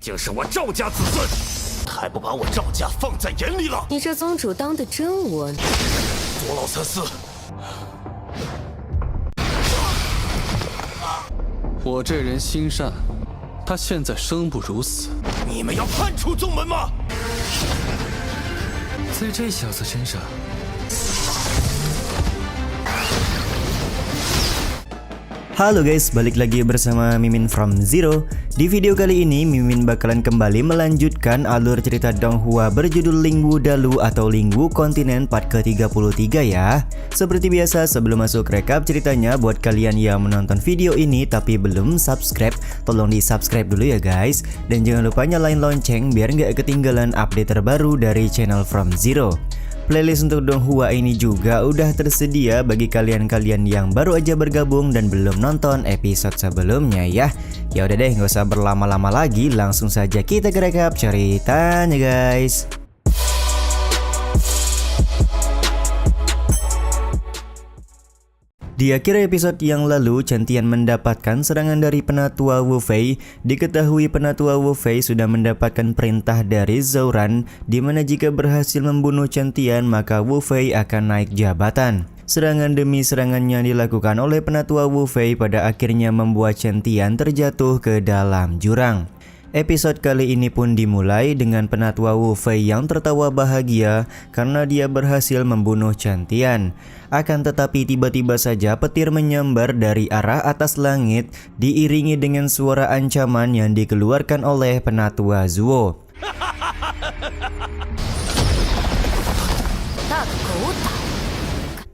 竟是我赵家子孙，还不把我赵家放在眼里了？你这宗主当得真稳。左老三思，我这人心善，他现在生不如死。你们要叛出宗门吗？在这小子身上。Halo guys, balik lagi bersama Mimin from Zero. Di video kali ini Mimin bakalan kembali melanjutkan alur cerita Donghua berjudul Lingwu Dalu atau Lingwu Kontinen part ke-33 ya. Seperti biasa sebelum masuk rekap ceritanya, buat kalian yang menonton video ini tapi belum subscribe, tolong di subscribe dulu ya guys. Dan jangan lupa nyalain lonceng biar nggak ketinggalan update terbaru dari channel From Zero. Playlist untuk Donghua ini juga udah tersedia bagi kalian-kalian yang baru aja bergabung dan belum nonton episode sebelumnya ya. Ya udah deh, nggak usah berlama-lama lagi, langsung saja kita ke rekap ceritanya guys. Di akhir episode yang lalu, Chen Tian mendapatkan serangan dari penatua Wu Fei. Diketahui penatua Wu Fei sudah mendapatkan perintah dari Zhou Ran, di mana jika berhasil membunuh Chen Tian maka Wu Fei akan naik jabatan. Serangan demi serangan yang dilakukan oleh penatua Wu Fei pada akhirnya membuat Chen Tian terjatuh ke dalam jurang. Episode kali ini pun dimulai dengan penatua Wu Fei yang tertawa bahagia karena dia berhasil membunuh Chen Tian. Akan tetapi tiba-tiba saja petir menyambar dari arah atas langit diiringi dengan suara ancaman yang dikeluarkan oleh penatua Zuo.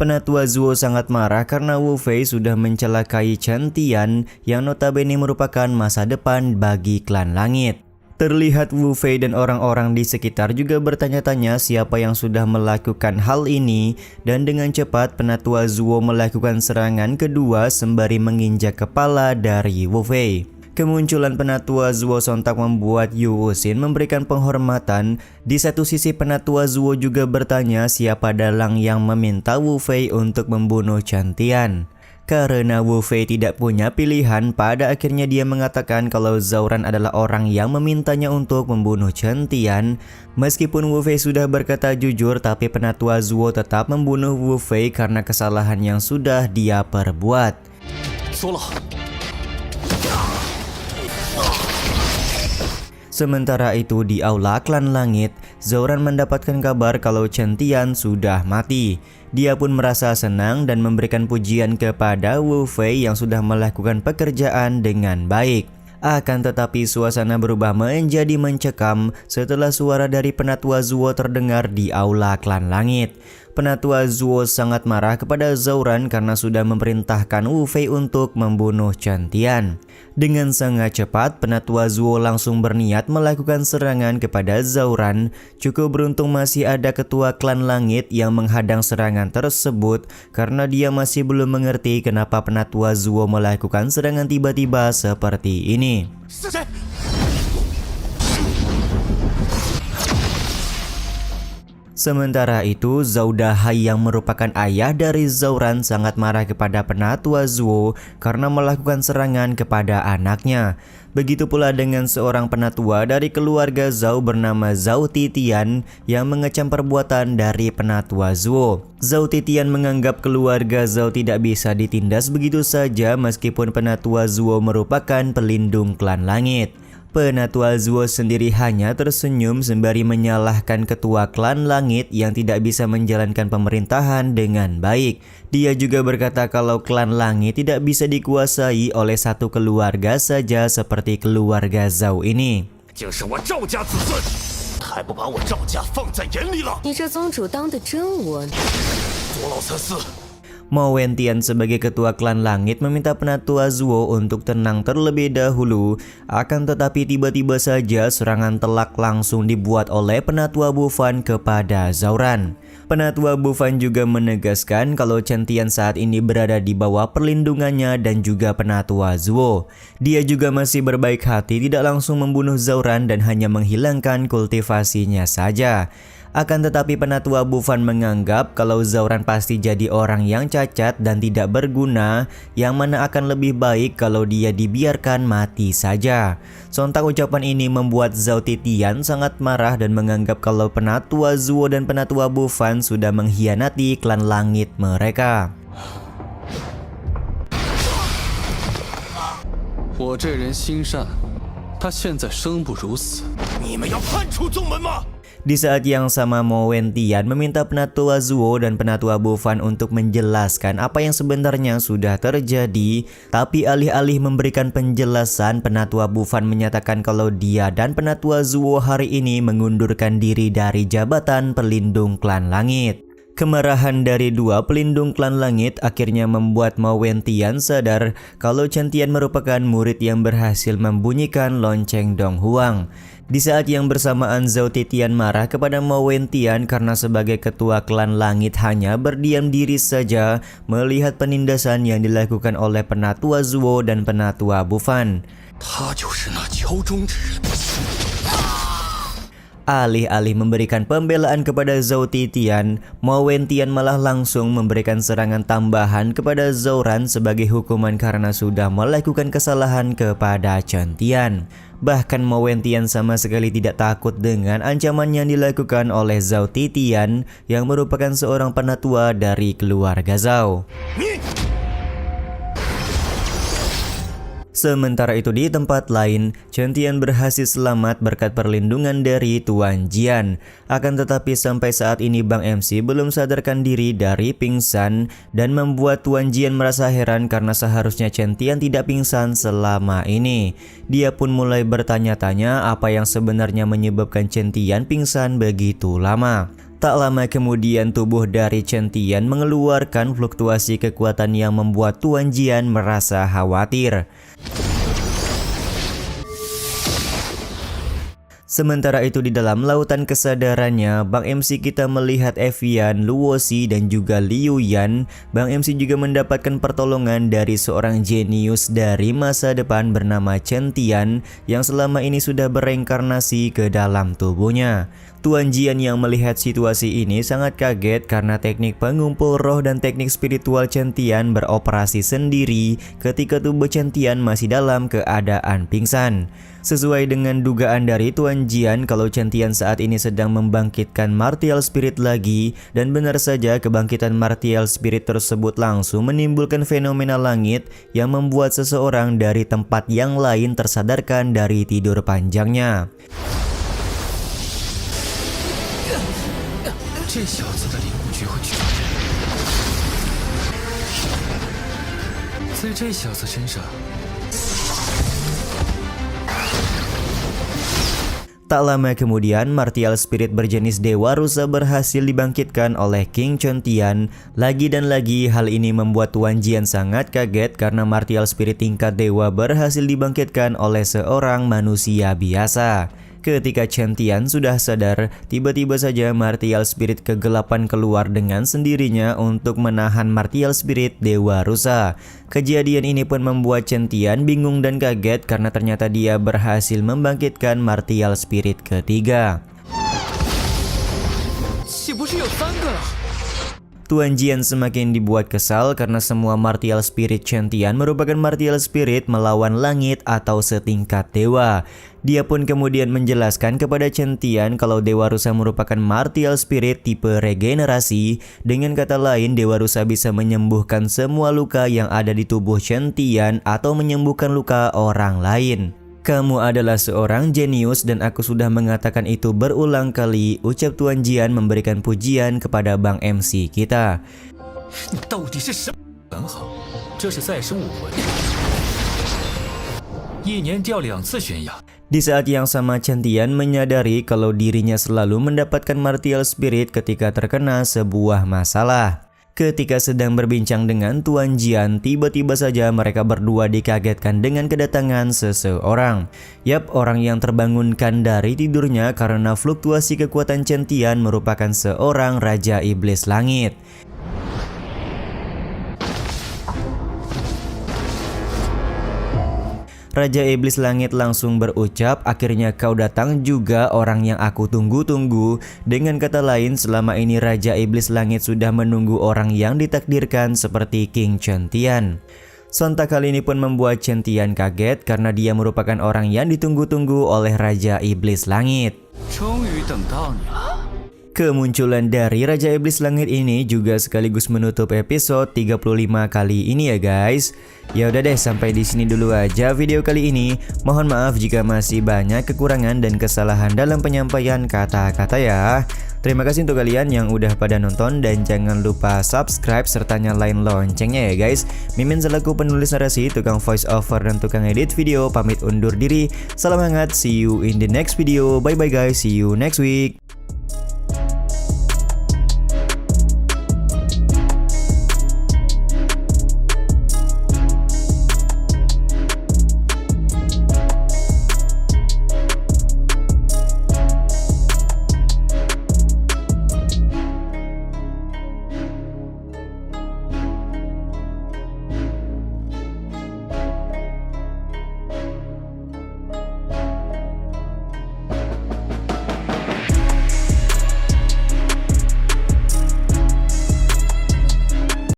Penatua Zuo sangat marah karena Wu Fei sudah mencelakai Chen Tian yang notabene merupakan masa depan bagi klan langit. Terlihat Wu Fei dan orang-orang di sekitar juga bertanya-tanya siapa yang sudah melakukan hal ini, dan dengan cepat penatua Zuo melakukan serangan kedua sembari menginjak kepala dari Wu Fei. Kemunculan penatua Zuo sontak membuat Yu Wuxin memberikan penghormatan. Di satu sisi penatua Zuo juga bertanya siapa dalang yang meminta Wu Fei untuk membunuh Chen Tian. Karena Wu Fei tidak punya pilihan, pada akhirnya dia mengatakan kalau Zhou Ran adalah orang yang memintanya untuk membunuh Chen Tian. Meskipun Wu Fei sudah berkata jujur, tapi penatua Zuo tetap membunuh Wu Fei karena kesalahan yang sudah dia perbuat. Sementara itu di aula klan langit, Zhou Ran mendapatkan kabar kalau Chen Tian sudah mati. Dia pun merasa senang dan memberikan pujian kepada Wu Fei yang sudah melakukan pekerjaan dengan baik. Akan tetapi suasana berubah menjadi mencekam setelah suara dari penatua Zuo terdengar di aula klan langit. Penatua Zuo sangat marah kepada Zhou Ran karena sudah memerintahkan Wu Fei untuk membunuh Chen Tian. Dengan sangat cepat, penatua Zuo langsung berniat melakukan serangan kepada Zhou Ran. Cukup beruntung masih ada ketua klan langit yang menghadang serangan tersebut karena dia masih belum mengerti kenapa penatua Zuo melakukan serangan tiba-tiba seperti ini. Sementara itu, Zhou Dahai yang merupakan ayah dari Zhou Ran sangat marah kepada penatua Zuo karena melakukan serangan kepada anaknya. Begitu pula dengan seorang penatua dari keluarga Zhou bernama Zhou Titian yang mengecam perbuatan dari penatua Zuo. Zhou Titian menganggap keluarga Zhou tidak bisa ditindas begitu saja meskipun penatua Zuo merupakan pelindung klan langit. Penatua Zuo sendiri hanya tersenyum sembari menyalahkan ketua klan langit yang tidak bisa menjalankan pemerintahan dengan baik. Dia juga berkata kalau klan langit tidak bisa dikuasai oleh satu keluarga saja seperti keluarga Zhou ini. Mo Wentian sebagai ketua klan langit meminta penatua Zuo untuk tenang terlebih dahulu. Akan tetapi tiba-tiba saja serangan telak langsung dibuat oleh penatua Bufan kepada Zhou Ran. Penatua Bufan juga menegaskan kalau Chen Tian saat ini berada di bawah perlindungannya dan juga penatua Zuo. Dia juga masih berbaik hati tidak langsung membunuh Zhou Ran dan hanya menghilangkan kultivasinya saja. Akan tetapi Penatua Bufan menganggap kalau Zauran pasti jadi orang yang cacat dan tidak berguna, yang mana akan lebih baik kalau dia dibiarkan mati saja. Sontak ucapan ini membuat Zhao Titian sangat marah dan menganggap kalau Penatua Zuo dan Penatua Bufan sudah mengkhianati klan langit mereka. 我这人心善，他现在生不如死。你们要叛出宗门吗？ Di saat yang sama, Mo Wentian meminta Penatua Zuo dan Penatua Bufan untuk menjelaskan apa yang sebenarnya sudah terjadi. Tapi alih-alih memberikan penjelasan, Penatua Bufan menyatakan kalau dia dan Penatua Zuo hari ini mengundurkan diri dari jabatan pelindung klan langit. Kemarahan dari dua pelindung klan langit akhirnya membuat Mo Wentian sadar kalau Chen Tian merupakan murid yang berhasil membunyikan lonceng Dong Huang. Di saat yang bersamaan, Zhao Titian marah kepada Mo Wentian karena sebagai ketua klan langit hanya berdiam diri saja melihat penindasan yang dilakukan oleh Penatua Zuo dan Penatua Bufan. 他就是那桥中之人。 Alih-alih memberikan pembelaan kepada Zhao Titian, Mo Wentian malah langsung memberikan serangan tambahan kepada Zauran sebagai hukuman karena sudah melakukan kesalahan kepada Chen Tian. Bahkan Mo Wentian sama sekali tidak takut dengan ancaman yang dilakukan oleh Zhao Titian yang merupakan seorang penatua dari keluarga Zhao. Sementara itu di tempat lain, Chen Tian berhasil selamat berkat perlindungan dari Tuan Jian. Akan tetapi sampai saat ini Bang MC belum sadarkan diri dari pingsan dan membuat Tuan Jian merasa heran karena seharusnya Chen Tian tidak pingsan selama ini. Dia pun mulai bertanya-tanya apa yang sebenarnya menyebabkan Chen Tian pingsan begitu lama. Tak lama kemudian tubuh dari Chen Tian mengeluarkan fluktuasi kekuatan yang membuat Tuan Jian merasa khawatir. Sementara itu di dalam lautan kesadarannya, Bang MC kita melihat Evian, Luosi dan juga Liu Yan. Bang MC juga mendapatkan pertolongan dari seorang jenius dari masa depan bernama Chen Tian yang selama ini sudah bereinkarnasi ke dalam tubuhnya. Tuan Jian yang melihat situasi ini sangat kaget karena teknik pengumpul roh dan teknik spiritual Chen Tian beroperasi sendiri ketika tubuh Chen Tian masih dalam keadaan pingsan. Sesuai dengan dugaan dari Tuan Jian kalau Chen Tian saat ini sedang membangkitkan martial spirit lagi, dan benar saja kebangkitan martial spirit tersebut langsung menimbulkan fenomena langit yang membuat seseorang dari tempat yang lain tersadarkan dari tidur panjangnya. 这小子的领悟绝会巨大，在这小子身上。 Tak lama kemudian, martial spirit berjenis Dewa Rusa berhasil dibangkitkan oleh King Chen Tian. Lagi dan lagi hal ini membuat Tuan Jian sangat kaget karena martial spirit tingkat dewa berhasil dibangkitkan oleh seorang manusia biasa. Ketika Chen Tian sudah sadar, tiba-tiba saja martial spirit kegelapan keluar dengan sendirinya untuk menahan martial spirit Dewa Rusa. Kejadian ini pun membuat Chen Tian bingung dan kaget karena ternyata dia berhasil membangkitkan martial spirit ketiga. Tuan Jian semakin dibuat kesal karena semua martial spirit Chen Tian merupakan martial spirit melawan langit atau setingkat dewa. Dia pun kemudian menjelaskan kepada Chen Tian kalau Dewa Rusa merupakan martial spirit tipe regenerasi. Dengan kata lain, Dewa Rusa bisa menyembuhkan semua luka yang ada di tubuh Chen Tian atau menyembuhkan luka orang lain. Kamu adalah seorang jenius dan aku sudah mengatakan itu berulang kali, ucap Tuan Jian memberikan pujian kepada Bang MC kita. 你到底是什么？很好，这是再生武魂，1年掉2次悬崖。 Di saat yang sama, Chen Tian menyadari kalau dirinya selalu mendapatkan martial spirit ketika terkena sebuah masalah. Ketika sedang berbincang dengan Tuan Jian, tiba-tiba saja mereka berdua dikagetkan dengan kedatangan seseorang. Yap, orang yang terbangunkan dari tidurnya karena fluktuasi kekuatan Chen Tian merupakan seorang Raja Iblis Langit. Raja Iblis Langit langsung berucap, akhirnya kau datang juga orang yang aku tunggu-tunggu. Dengan kata lain, selama ini Raja Iblis Langit sudah menunggu orang yang ditakdirkan seperti King Chen Tian. Sontak kali ini pun membuat Chen Tian kaget karena dia merupakan orang yang ditunggu-tunggu oleh Raja Iblis Langit. Kemunculan dari Raja Iblis Langit ini juga sekaligus menutup episode 35 kali ini ya guys. Ya udah deh, sampai di sini dulu aja video kali ini. Mohon maaf jika masih banyak kekurangan dan kesalahan dalam penyampaian kata-kata ya. Terima kasih untuk kalian yang udah pada nonton dan jangan lupa subscribe serta nyalain loncengnya ya guys. Mimin selaku penulis narasi, tukang voice over dan tukang edit video pamit undur diri. Salam hangat, see you in the next video. Bye bye guys, see you next week.